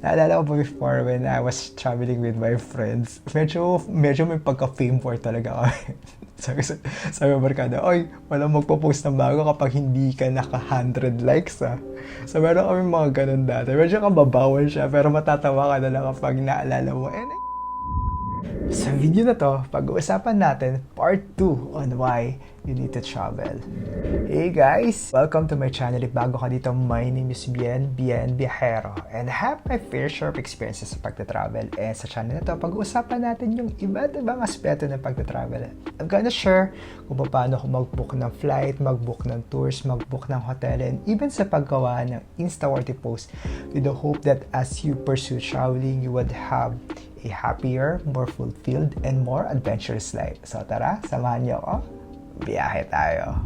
Naalala ko pa before when I was traveling with my friends, medyo may pagka-fame for talaga kami. sabi ng barkada, oy, walang magpo-post ng bago kapag hindi ka naka 100 likes So meron kami mga ganun dati. Medyo kababawal siya, pero matatawa ka na lang kapag naalala mo. And sa video na to, pag-uusapan natin part 2 on why you need to travel. Hey guys! Welcome to my channel. If bago ka dito, my name is Bien Viajero and I have my fair share of experiences sa pagta-travel. And sa channel na to, pag-uusapan natin yung iba't ibang aspeto ng pagta-travel. I'm gonna share kung paano ako mag-book ng flight, mag-book ng tours, mag-book ng hotel, and even sa paggawa ng Insta-worthy post with the hope that as you pursue traveling, you would have a happier, more fulfilled, and more adventurous life. So tara, samahan niyo ako. Biyahe tayo.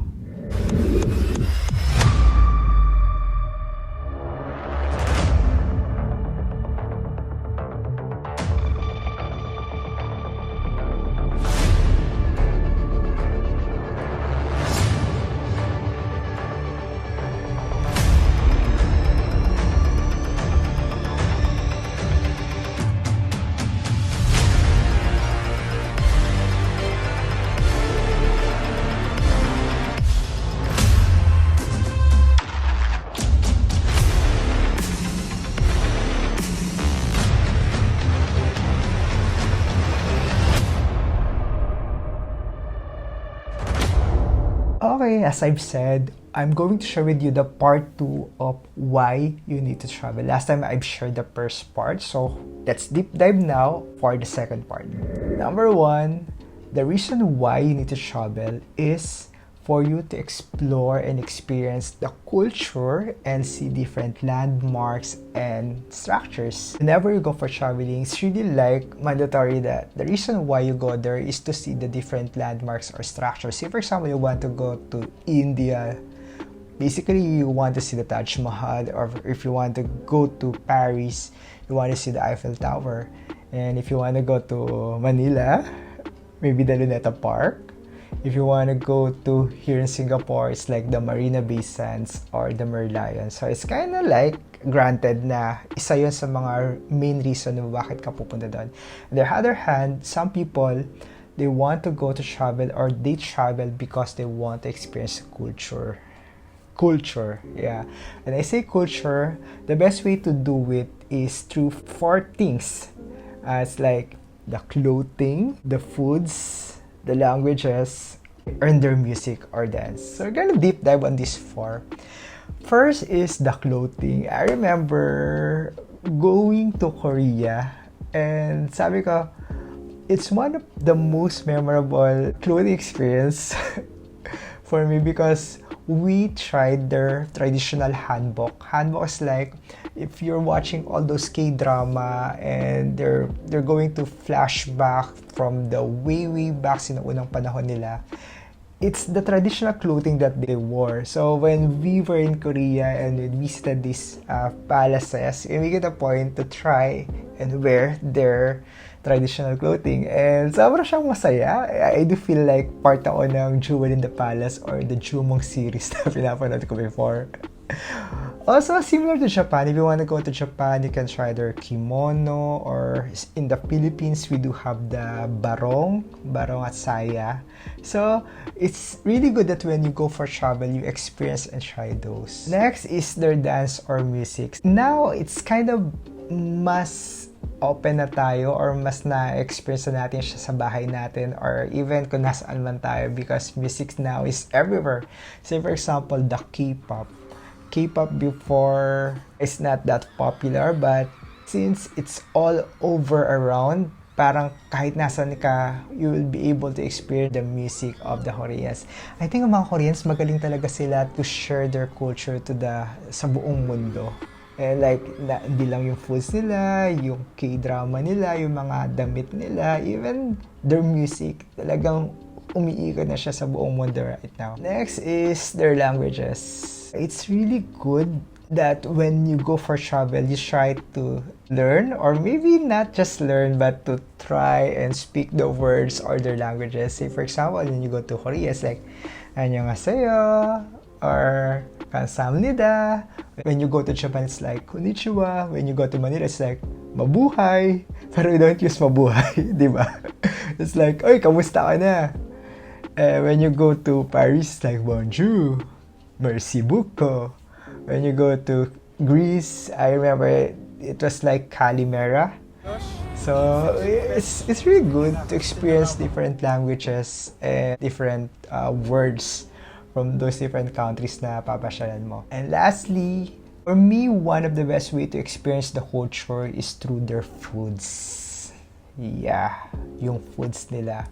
Okay, as I've said, I'm going to share with you the part 2 of why you need to travel. Last time I've shared the first part, so let's deep dive now for the second part. Number 1, the reason why you need to travel is for you to explore and experience the culture and see different landmarks and structures. Whenever you go for traveling, it's really like mandatory that the reason why you go there is to see the different landmarks or structures. Say for example, you want to go to India, basically you want to see the Taj Mahal, or if you want to go to Paris, you want to see the Eiffel Tower. And if you want to go to Manila, maybe the Luneta Park. If you want to go to here in Singapore, it's like the Marina Bay Sands or the Merlion. So it's kind of like granted na isa yun sa mga main reason na bakit ka pupunta doon. On the other hand, some people, they want to go to travel or they travel because they want to experience culture. Culture, yeah. When I say culture, the best way to do it is through 4 things. It's like the clothing, the foods, the languages, and their music or dance. So we're gonna deep dive on these 4. First is the clothing. I remember going to Korea and sabi ko, it's one of the most memorable clothing experience for me because we tried their traditional hanbok. Hanbok is like if you're watching all those K-drama and they're going to flashback from the way back sa unang panahon nila. It's the traditional clothing that they wore. So when we were in Korea and we visited these palaces, we get a point to try and wear their traditional clothing. And sobrang siyang masaya. I do feel like part ako ng Jewel in the Palace or the Jumong series na pinapanood ko before. Also, similar to Japan, if you want to go to Japan, you can try their kimono, or in the Philippines, we do have the barong at saya. So, it's really good that when you go for travel, you experience and try those. Next is their dance or music. Now, it's kind of mas open na tayo or mas na-experience na natin siya sa bahay natin or even kung nasaan man tayo because music now is everywhere. Say for example, the K-pop. K-pop before is not that popular, but since it's all over around, parang kahit nasan ka, you will be able to experience the music of the Koreans. I think ang mga Koreans magaling talaga sila to share their culture to sa buong mundo. And like, hindi lang yung foods nila, yung K-drama nila, yung mga damit nila, even their music, talagang umiikot na siya sa buong mundo right now. Next is their languages. It's really good that when you go for travel, you try to learn, or maybe not just learn, but to try and speak the words or their languages. Say for example, when you go to Korea, it's like, annyeonghaseyo, or Kamsahamnida. When you go to Japan, it's like konnichiwa. When you go to Manila, it's like mabuhay. Pero we don't use mabuhay, di ba? It's like, oy, kamusta ka na? When you go to Paris, it's like bonjour, merci beaucoup. When you go to Greece, I remember it was like kalimera. So it's really good to experience different languages and different words from those different countries na papasyalan mo. And lastly, for me, one of the best way to experience the culture is through their foods. Yeah, yung foods nila.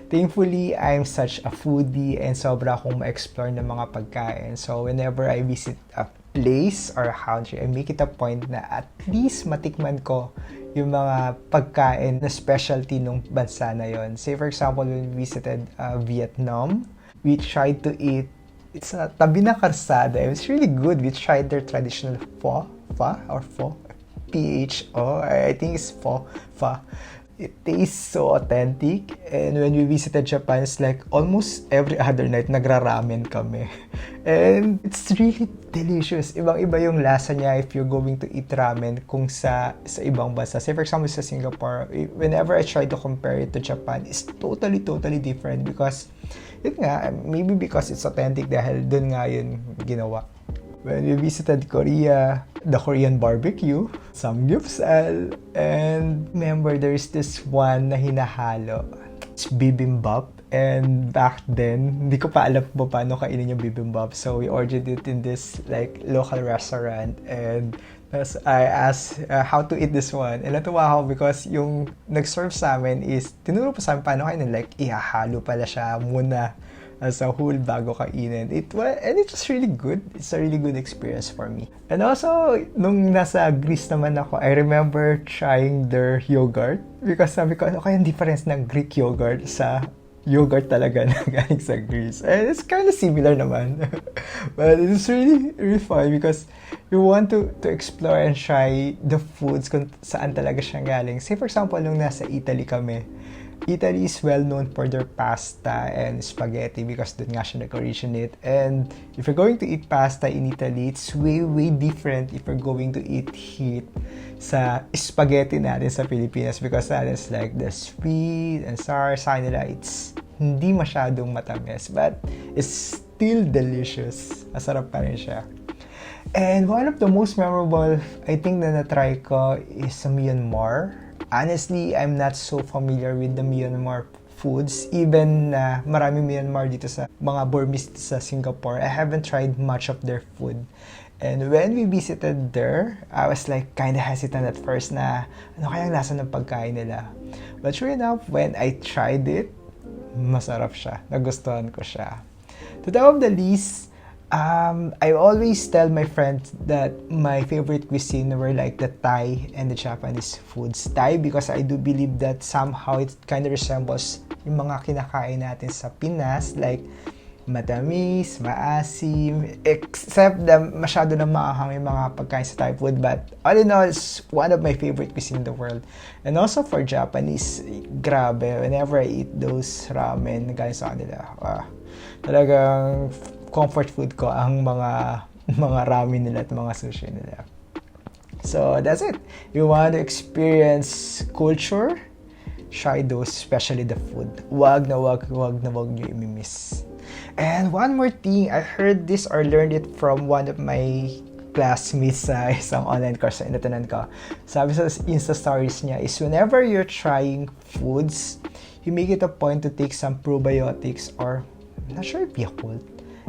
Thankfully, I'm such a foodie and sobra akong ma-explore ng mga pagkain. So whenever I visit a place or a country, I make it a point na at least matikman ko yung mga pagkain na specialty nung bansa na yon. Say for example, when we visited Vietnam, we tried to eat, it's a tabi ng karsada. It was really good. We tried their traditional pho, P-H-O, I think it's pho. It tastes so authentic. And when we visited Japan, it's like almost every other night nagra-ramen kami. And it's really delicious. Ibang-iba yung lasa niya if you're going to eat ramen kung sa ibang bansa. Say for example, sa Singapore, whenever I try to compare it to Japan, it's totally different because, yun nga, maybe because it's authentic dahil dun nga yun ginawa. When we visited Korea, the Korean barbecue, samgyeopsal, and remember there's this one na hinahalo. It's bibimbap. And back then, hindi ko pa alam po paano kainin yung bibimbap. So we ordered it in this like local restaurant and I asked how to eat this one. And natuwa ako because yung nag-serve sa amin is tinuro pa sa amin paano kainin. Like, ihahalo pala siya muna as a whole bago kainin. It was really good. It's a really good experience for me. And also, nung nasa Greece naman ako, I remember trying their yogurt because sabi ko, ano kaya yung difference ng Greek yogurt sa yogurt talaga na galing sa Greece? And it's kind of similar naman. But it's really fun because you want to explore and try the foods kung saan talaga siya galing. Say for example, nung nasa Italy kami, Italy is well known for their pasta and spaghetti because doon nga siya nag-originate. And if you're going to eat pasta in Italy, it's way different if you're going to eat heat sa spaghetti natin sa Pilipinas because that is like the sweet and sour. Sa nila, it's hindi masyadong matamis but it's still delicious. Masarap pa rin siya. And one of the most memorable, I think na na-try ko is sa Myanmar. Honestly, I'm not so familiar with the Myanmar foods. Even na maraming Myanmar dito sa mga Burmese sa Singapore, I haven't tried much of their food. And when we visited there, I was like kind of hesitant at first na ano kayang lasa ng pagkain nila. But sure enough, when I tried it, masarap siya. Nagustuhan ko siya. To top of the list, I always tell my friends that my favorite cuisine were like the Thai and the Japanese foods. Thai because I do believe that somehow it kind of resembles yung mga kinakain natin sa Pinas, like matamis, maasim, except na masyado na maahang yung mga pagkain sa Thai food. But all in all, it's one of my favorite cuisine in the world. And also for Japanese, grabe, whenever I eat those ramen galing sa kanila, talagang comfort food ko ang mga ramen nila at mga sushi nila. So that's it. You want to experience culture? Try those, especially the food. Wag na wag nyo imimiss. And one more thing, I heard this or learned it from one of my classmates sa isang online course na inatanan ko. Sabi sa Insta stories niya is whenever you're trying foods, you make it a point to take some probiotics or, I'm not sure if Yakult.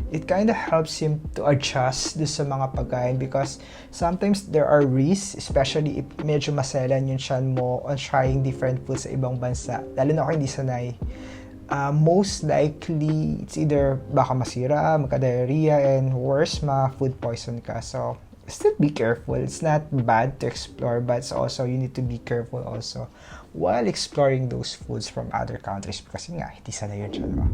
It kind of helps him to adjust sa mga pagkain because sometimes there are risks, especially if medyo maselan yung tiyan mo on trying different foods sa ibang bansa. Lalo na ako hindi sanay. Most likely, it's either baka masira, magka-diarrhea, and worse, ma-food poison ka. So, still be careful. It's not bad to explore, but it's also, you need to be careful also while exploring those foods from other countries because nga, hindi sanay yung tiyan mo.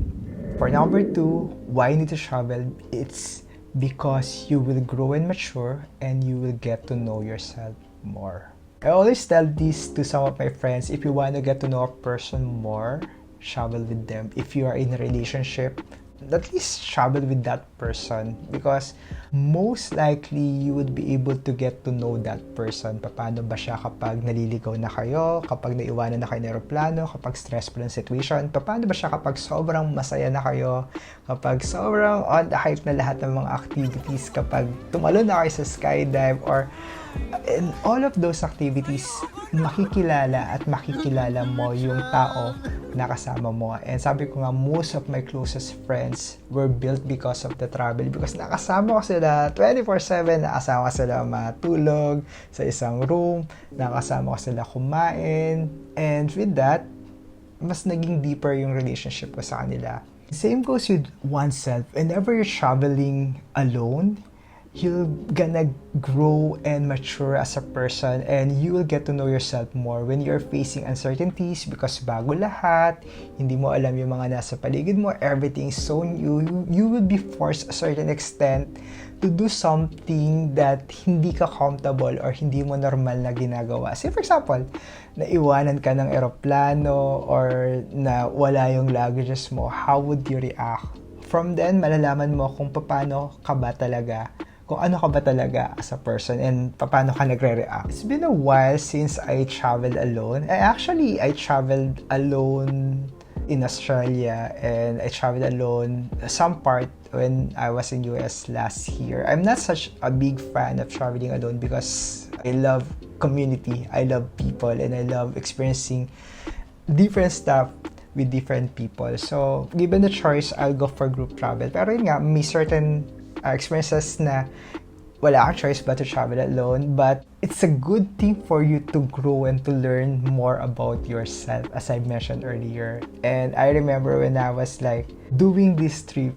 For number 2, why you need to travel? It's because you will grow and mature and you will get to know yourself more. I always tell this to some of my friends, if you want to get to know a person more, travel with them. If you are in a relationship, at least travel with that person because most likely you would be able to get to know that person. Paano ba siya kapag naliligaw na kayo, kapag naiwanan na kayo ng aeroplano, kapag stressful ang situation, paano ba siya kapag sobrang masaya na kayo, kapag sobrang on the hype na lahat ng mga activities, kapag tumalon na kayo sa skydive, or in all of those activities, makikilala at makikilala mo yung tao na kasama mo. And sabi ko nga, most of my closest friends were built because of the travel, because nakasama ko sila 24/7, nakasama ko sila matulog sa isang room, nakasama ko sila kumain, and with that, mas naging deeper yung relationship ko sa kanila. Same goes with oneself. Whenever you're traveling alone, you're gonna grow and mature as a person, and you will get to know yourself more when you're facing uncertainties because bago lahat, hindi mo alam yung mga nasa paligid mo, everything is so new. You will be forced a certain extent to do something that hindi ka comfortable or hindi mo normal na ginagawa. Say for example, naiwanan ka ng eroplano or na wala yung luggages mo, how would you react? From then, malalaman mo kung paano ka ba talaga, kung ano ka ba talaga as a person and paano ka nagre-react. It's been a while since I traveled alone. I traveled alone in Australia, and I traveled alone some part when I was in US last year. I'm not such a big fan of traveling alone because I love community, I love people, and I love experiencing different stuff with different people. So, given the choice, I'll go for group travel. Pero yun nga, may certain experiences na wala kang choice but to travel alone, but it's a good thing for you to grow and to learn more about yourself, as I mentioned earlier. And I remember when I was like doing this trip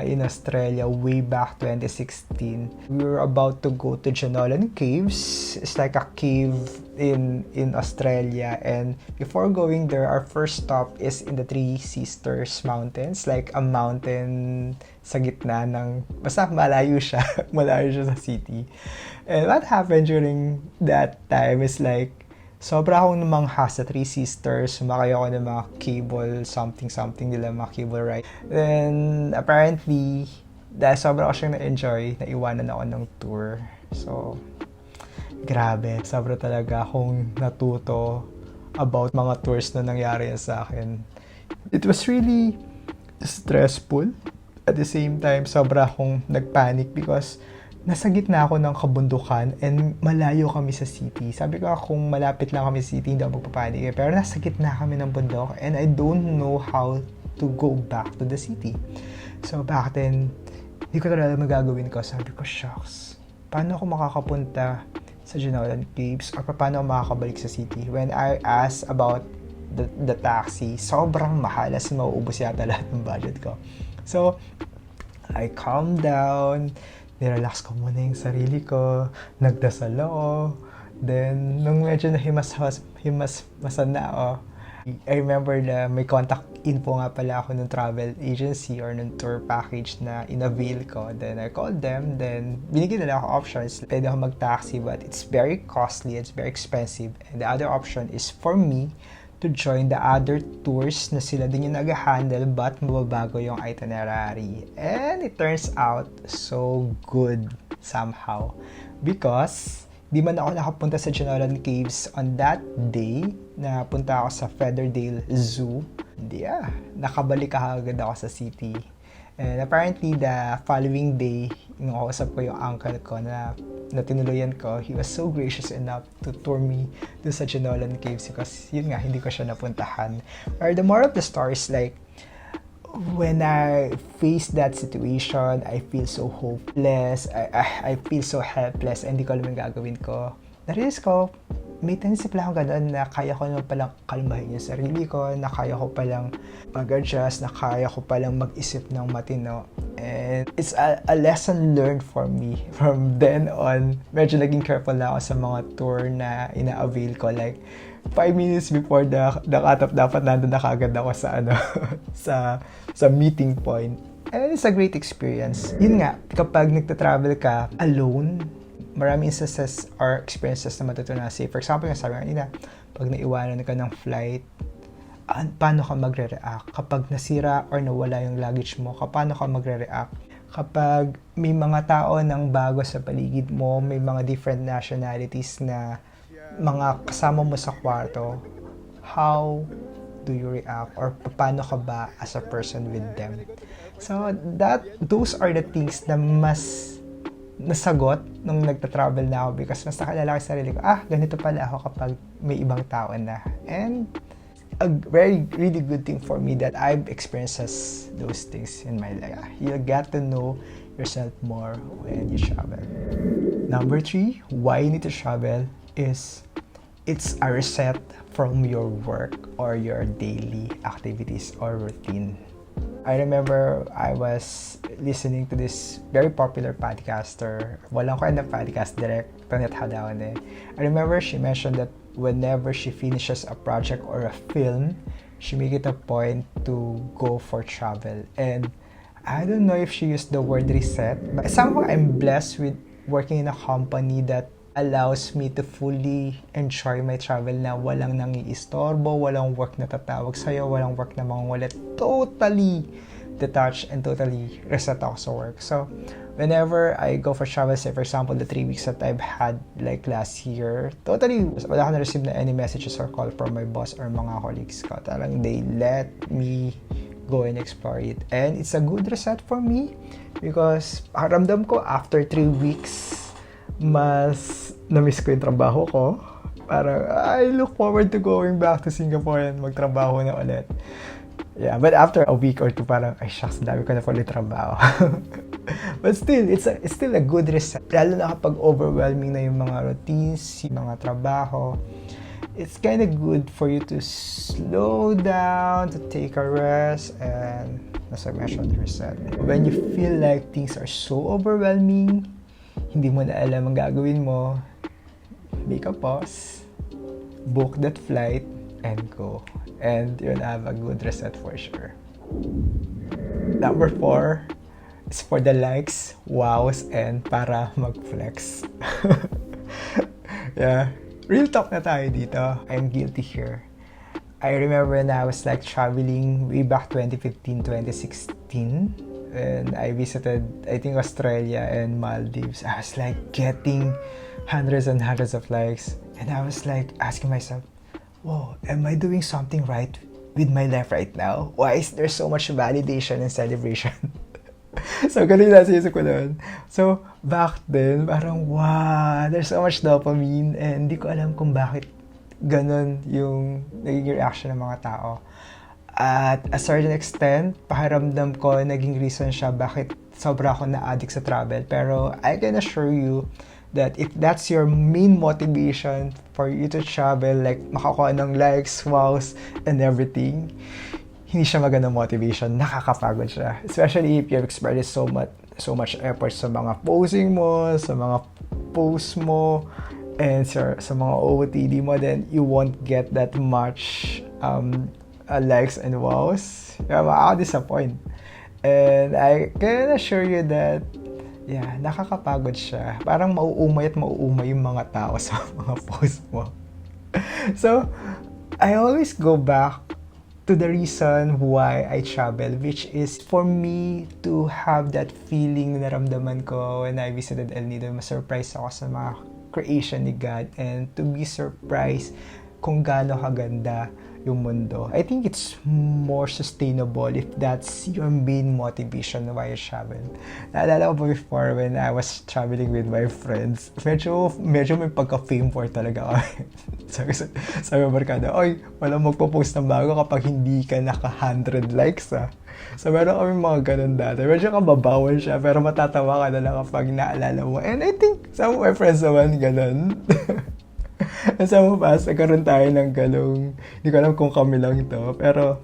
in Australia way back 2016, we were about to go to Jenolan Caves. It's like a cave in Australia, and before going there, our first stop is in the Three Sisters Mountains, like a mountain sa gitna ng, basta malayo siya sa city. And what happened during that time is like, sobra akong namangha sa Three Sisters, sumakay ako ng mga cable, something nila, mga cable ride. Then, apparently, dahil sobra ako siyang na-enjoy, naiwanan ako ng tour. So, grabe, sobra talaga akong natuto about mga tours na nangyari sa akin. It was really stressful. At the same time, sobra akong nagpanic because nasa gitna ako ng kabundukan and malayo kami sa city. Sabi ko kung malapit lang kami sa city, hindi ako magpapanik. Pero nasa gitna kami ng bundok and I don't know how to go back to the city. So back then, hindi ko talaga magagawin ko. Sabi ko, shucks, paano ako makakapunta sa Jenolan Caves or paano ako makakabalik sa city? When I asked about the taxi, sobrang mahal, as mauubos yata lahat ng budget ko. So, I calmed down, nirelax ko muna yung sarili ko, nagdasal ako, then, nung medyo himasmasan na ako, I remember na may contact info nga pala ako ng travel agency or ng tour package na in-avail ko. Then, I called them, then, binigyan nila ako options. Pwede ako mag-taxi, but it's very costly, it's very expensive. And the other option is for me to join the other tours na sila din yung nag-handle but mababago yung itinerary. And it turns out so good somehow because di man ako nakapunta sa Jenolan Caves on that day na punta ako sa Featherdale Zoo. Nakabalik agad ako sa city. And apparently the following day, nung kausap ko yung uncle ko na tinuluyan ko, he was so gracious enough to tour me to sa Jenolan Caves because yun nga, hindi ko siya napuntahan. Or the moral of the story is like, when I face that situation, I feel so hopeless, I feel so helpless, and hindi ko alam yung gagawin ko. Na-realize ko, may tendency pala akong gano'n na kaya ko naman palang kalmahin yung sarili ko, na kaya ko palang mag-adjust, na kaya ko palang mag-isip ng matino. And it's a lesson learned for me. From then on, medyo naging careful na ako sa mga tour na ina-avail ko. Like, 5 minutes before the cut-off, dapat nandun na kagad ako sa sa meeting point. And it's a great experience. Yun nga, kapag nagta-travel ka alone, maraming instances or experiences na matutunan. Say, for example, yung sabi kanina, pag naiwanan ka ng flight, paano ka magre-react kapag nasira or nawala yung luggage mo, paano ka magre-react kapag may mga tao nang bago sa paligid mo, may mga different nationalities na mga kasama mo sa kwarto, how do you react or paano ka ba as a person with them? So those are the things na mas nasagot nung nagta-travel na ako because mas nakalala ko sa sarili ko, ganito pala ako kapag may ibang tao na. And a really good thing for me that I've experienced those things in my life. You get to know yourself more when you travel. Number 3, why you need to travel is it's a reset from your work or your daily activities or routine. I remember I was listening to this very popular podcaster. Walang kwenta podcast, direct Tonet Hadawan eh. I remember she mentioned that whenever she finishes a project or a film, she make it a point to go for travel. And I don't know if she used the word reset, but somehow I'm blessed with working in a company that allows me to fully enjoy my travel na walang nangiistorbo, walang work na tatawag sa'yo, walang work na mangungulit. Totally detached and totally reset ako sa work. So, whenever I go for travel, say for example, the 3 weeks that I've had like last year, totally wala ko na-receive na any messages or call from my boss or mga colleagues ko. Talagang they let me go and explore it. And it's a good reset for me because ramdam ko after 3 weeks, mas na-miss ko yung trabaho ko. Parang, I look forward to going back to Singapore and magtrabaho na ulit. Yeah, but after a week or two, parang, ay shucks, dami ko na ulit trabaho. But still, it's still a good reset. Lalo na kapag overwhelming na yung mga routines, yung mga trabaho. It's kind of good for you to slow down, to take a rest, and as I mentioned, reset. When you feel like things are so overwhelming, hindi mo na alam ang gagawin mo, make a pause, book that flight, and go. And you'll have a good reset for sure. Number 4 is for the likes, wows, and para mag-flex. Yeah, real talk na tayo dito. I'm guilty here. I remember when I was like traveling way back 2015, 2016. And I visited, I think, Australia and Maldives. I was like getting hundreds and hundreds of likes. And I was like asking myself, whoa, am I doing something right with my life right now? Why is there so much validation and celebration? So, ganun yung nasa isip ko doon. So, back then, parang, wow, there's so much dopamine. And hindi ko alam kung bakit ganun yung naging reaction ng mga tao. At a certain extent, pakiramdam ko, naging reason siya bakit sobra ako na-addict sa travel. Pero I can assure you that if that's your main motivation for you to travel, like makakuha ng likes, wows, and everything, hindi siya magandang motivation. Nakakapagod siya. Especially if you've experienced so much effort sa mga posing mo, sa mga posts mo, and sa mga OOTD mo, then you won't get that much likes and wows. Makaka-disappoint. And I can assure you that nakakapagod siya. Parang mauumay yung mga tao sa mga post mo. So, I always go back to the reason why I travel, which is for me to have that feeling na naramdaman ko when I visited El Nido. Ma-surprise ako sa mga creation ni God and to be surprised kung gaano kaganda yung mundo. I think it's more sustainable if that's your main motivation why you travel. Naalala ko before when I was traveling with my friends, medyo may pagka-fame for talaga kami. sabi barkada, oy, walang magpo-post ng bago kapag hindi ka naka-100 likes So meron kami mga ganun dati. Medyo kababawal siya pero matatawa ka na lang kapag naalala mo. And I think some of my friends naman ganun. And sa mas, nagkaroon tayo ng ganung, hindi ko alam kung kami lang ito, pero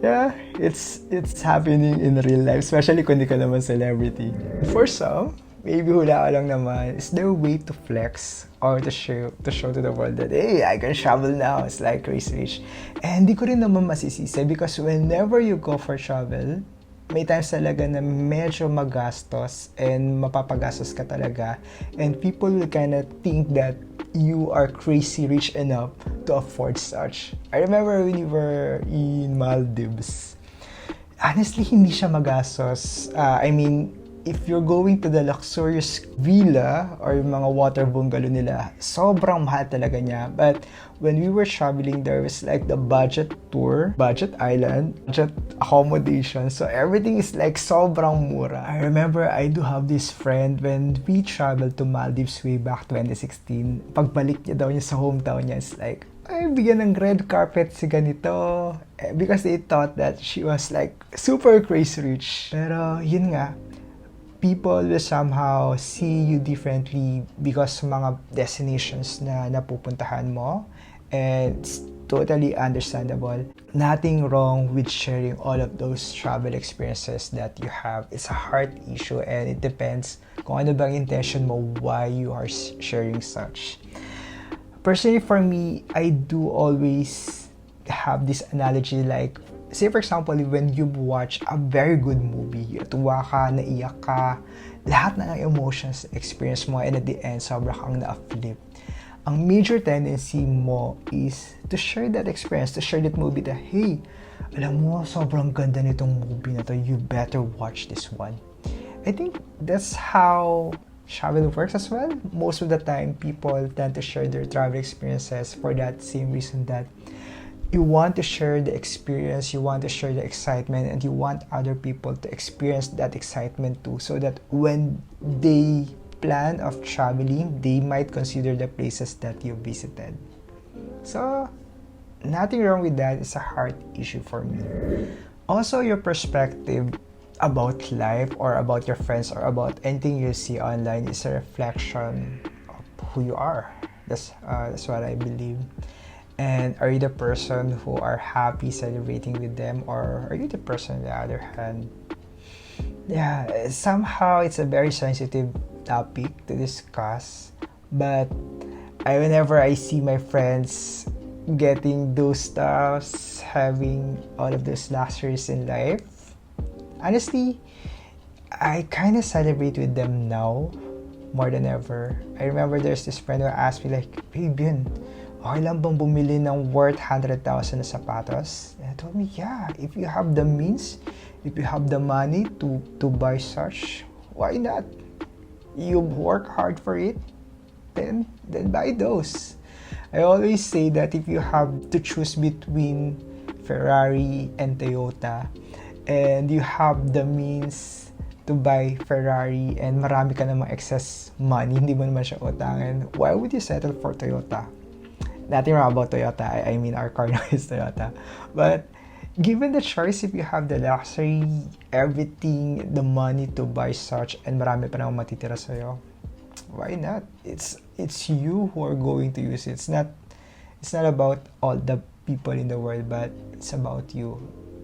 yeah, it's happening in real life, especially kung hindi ka naman celebrity. For some, maybe hula ka lang naman, is there a way to flex or to show to the world that, hey, I can travel now, it's like crazy rich. And hindi ko rin naman masisisi because whenever you go for travel, may times talaga na medyo magastos and mapapagastos ka talaga, and people will kind of think that you are crazy rich enough to afford such. I remember when we were in Maldives, honestly, hindi siya magastos. I mean, if you're going to the luxurious villa or yung mga water bungalow nila, sobrang mahal talaga niya. But when we were traveling, there was like the budget tour, budget island, budget accommodation. So everything is like sobrang mura. I remember I do have this friend when we traveled to Maldives way back 2016. Pagbalik niya daw niya sa hometown niya, it's like, ay, bigyan ng red carpet si ganito. Because they thought that she was like super crazy rich. Pero yun nga, people will somehow see you differently because sa mga destinations na napupuntahan mo. And it's totally understandable. Nothing wrong with sharing all of those travel experiences that you have. It's a heart issue and it depends kung ano bang intention mo why you are sharing such. Personally, for me, I do always have this analogy like, say for example, when you watch a very good movie, tuwa ka, naiyak ka, lahat na ng emotions, experience mo, and at the end, sobra kang na-flip. Ang major tendency mo is to share that experience, to share that movie that, hey, alam mo, sobrang ganda nitong movie na to, you better watch this one. I think that's how travel works as well. Most of the time, people tend to share their travel experiences for that same reason that you want to share the experience, you want to share the excitement, and you want other people to experience that excitement too, so that when they plan of traveling, they might consider the places that you visited. So, nothing wrong with that. It's a heart issue for me. Also, your perspective about life or about your friends or about anything you see online is a reflection of who you are. That's what I believe. And are you the person who are happy celebrating with them, or are you the person on the other hand? Yeah, somehow it's a very sensitive topic to discuss, but whenever I see my friends getting those stuffs, having all of those luxuries in life, honestly, I kind of celebrate with them now more than ever. I remember there's this friend who asked me like, hey Bien, okay lang bang bumili ng worth 100,000 na sapatos? And I told me, yeah, if you have the means, if you have the money to buy such, why not? You work hard for it, then buy those. I always say that if you have to choose between Ferrari and Toyota, and you have the means to buy Ferrari and marami ka namang excess money, hindi mo naman siya utangin, why would you settle for Toyota? Nothing wrong about Toyota. I mean, our car now is Toyota. But given the choice, if you have the luxury, everything, the money to buy such, and marami pa namang matitira sa'yo, why not? It's you who are going to use it. It's not about all the people in the world, but it's about you.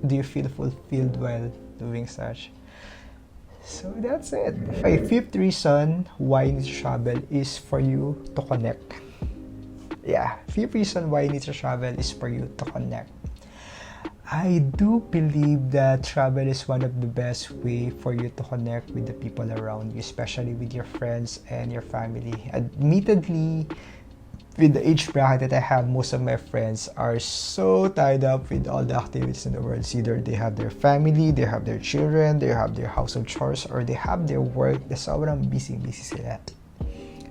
Do you feel fulfilled while doing such? So that's it. Okay, fifth reason why you need to travel is for you to connect. Yeah, fifth reason why you need to travel is for you to connect. I do believe that travel is one of the best way for you to connect with the people around you, especially with your friends and your family. Admittedly, with the age bracket that I have, most of my friends are so tied up with all the activities in the world. It's either they have their family, they have their children, they have their household chores, or they have their work. Sobrang busy sila.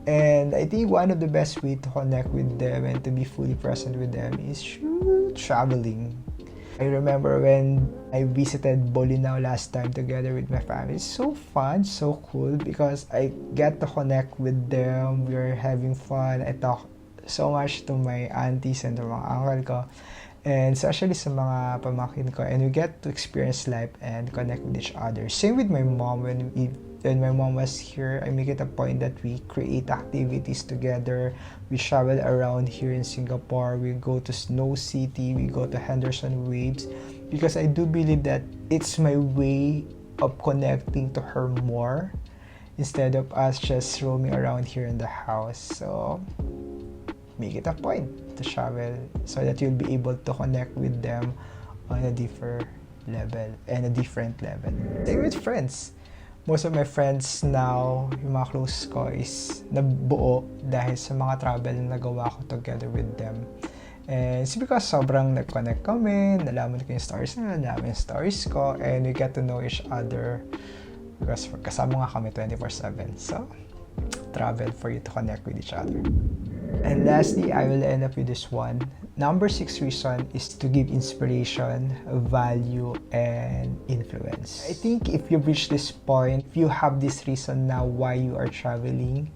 And I think one of the best way to connect with them and to be fully present with them is through traveling. I remember when I visited Bolinao last time together with my family. It's so fun, so cool because I get to connect with them. We're having fun. I talk so much to my aunties and to mga uncle ko. And especially sa mga pamangkin ko. And we get to experience life and connect with each other. Same with my mom. When my mom was here, I make it a point that we create activities together. We travel around here in Singapore. We go to Snow City. We go to Henderson Waves. Because I do believe that it's my way of connecting to her more instead of us just roaming around here in the house. So, make it a point to travel so that you'll be able to connect with them on a different level. Same with friends. most of my friends now, yung mga close ko is nabuo dahil sa mga travel na nagawa ko together with them. And it's because sobrang nag-connect kami, nalaman ko yung stories nila, nalaman yung stories ko, and we get to know each other because kasama nga kami 24/7. So, travel for you to connect with each other. And lastly, I will end up with this one. Number 6 reason is to give inspiration, value, and influence. I think if you've reached this point, if you have this reason now why you are traveling,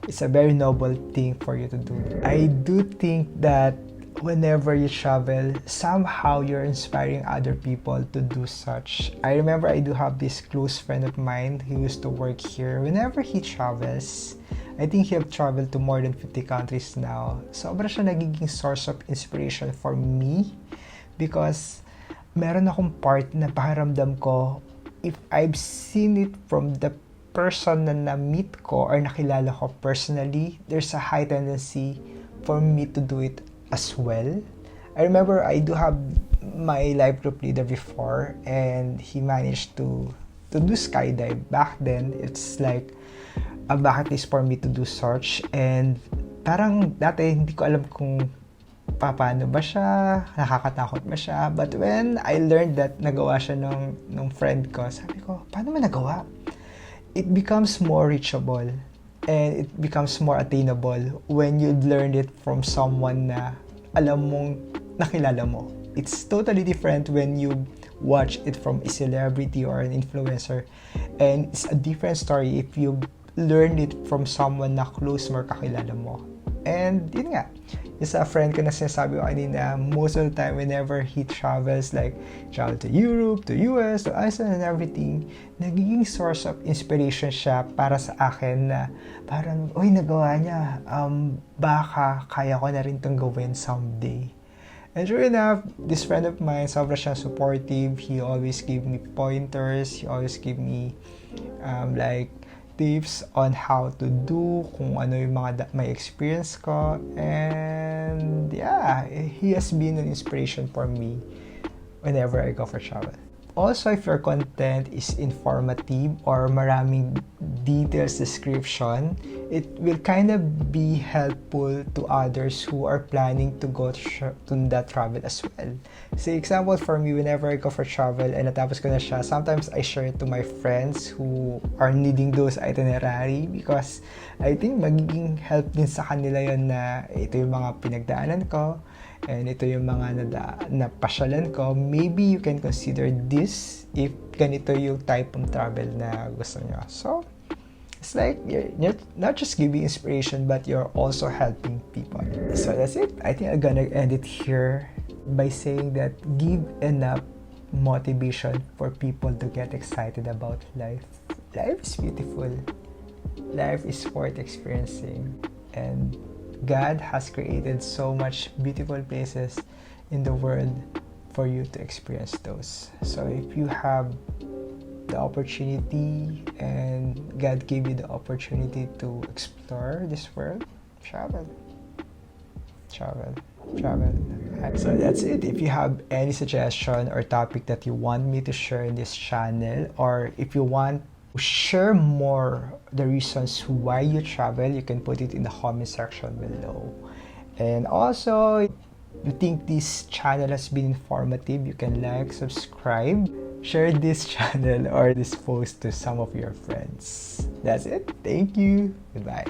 it's a very noble thing for you to do. I do think that whenever you travel, somehow you're inspiring other people to do such. I remember I do have this close friend of mine who used to work here. Whenever he travels, I think he have traveled to more than 50 countries now. Sobra siya nagiging source of inspiration for me because meron akong part na pakiramdam ko, if I've seen it from the person na na-meet ko or nakilala ko personally, there's a high tendency for me to do it as well. I remember I do have my life group leader before and he managed to do skydive. Back then, it's like a bucket list for me to do search, and parang dati hindi ko alam kung paano ba siya, nakakatakot ba siya, but when I learned that nagawa siya nung friend ko, sabi ko, paano mo nagawa? It becomes more reachable and it becomes more attainable when you learn it from someone na alam mong nakilala mo. It's totally different when you watch it from a celebrity or an influencer, and it's a different story if you learn it from someone na close mo kakilala mo. And yun nga, isa friend ko na sinasabi ko kanina, most of the time whenever he travels, like travel to Europe, to US, to Iceland and everything, nagiging source of inspiration siya para sa akin na parang, uy, nagawa niya, baka kaya ko na rin itong gawin someday. And sure enough, this friend of mine, sobra siyang supportive. He always give me pointers. He always give me like tips on how to do, kung ano yung mga may experience ko. And yeah, he has been an inspiration for me whenever I go for travel. Also, if your content is informative or maraming details description, it will kind of be helpful to others who are planning to go to that travel as well. So example for me, whenever I go for travel and natapos ko na siya, sometimes I share it to my friends who are needing those itinerary because I think magiging help din sa kanila yun na ito yung mga pinagdaanan ko and ito yung mga napasyalan ko. Maybe you can consider this if ganito yung type of travel na gusto nyo. So, it's like you're not just giving inspiration, but you're also helping people. So that's it. I think I'm gonna end it here by saying that give enough motivation for people to get excited about life. Life is beautiful. Life is worth experiencing. And God has created so much beautiful places in the world for you to experience those. So if you have the opportunity and God gave you the opportunity to explore this world, travel. So that's it. If you have any suggestion or topic that you want me to share in this channel, or if you want share more the reasons why you travel, you can put it in the comment section below. And also, if you think this channel has been informative, you can like, subscribe, share this channel or this post to some of your friends. That's it. Thank you. Goodbye.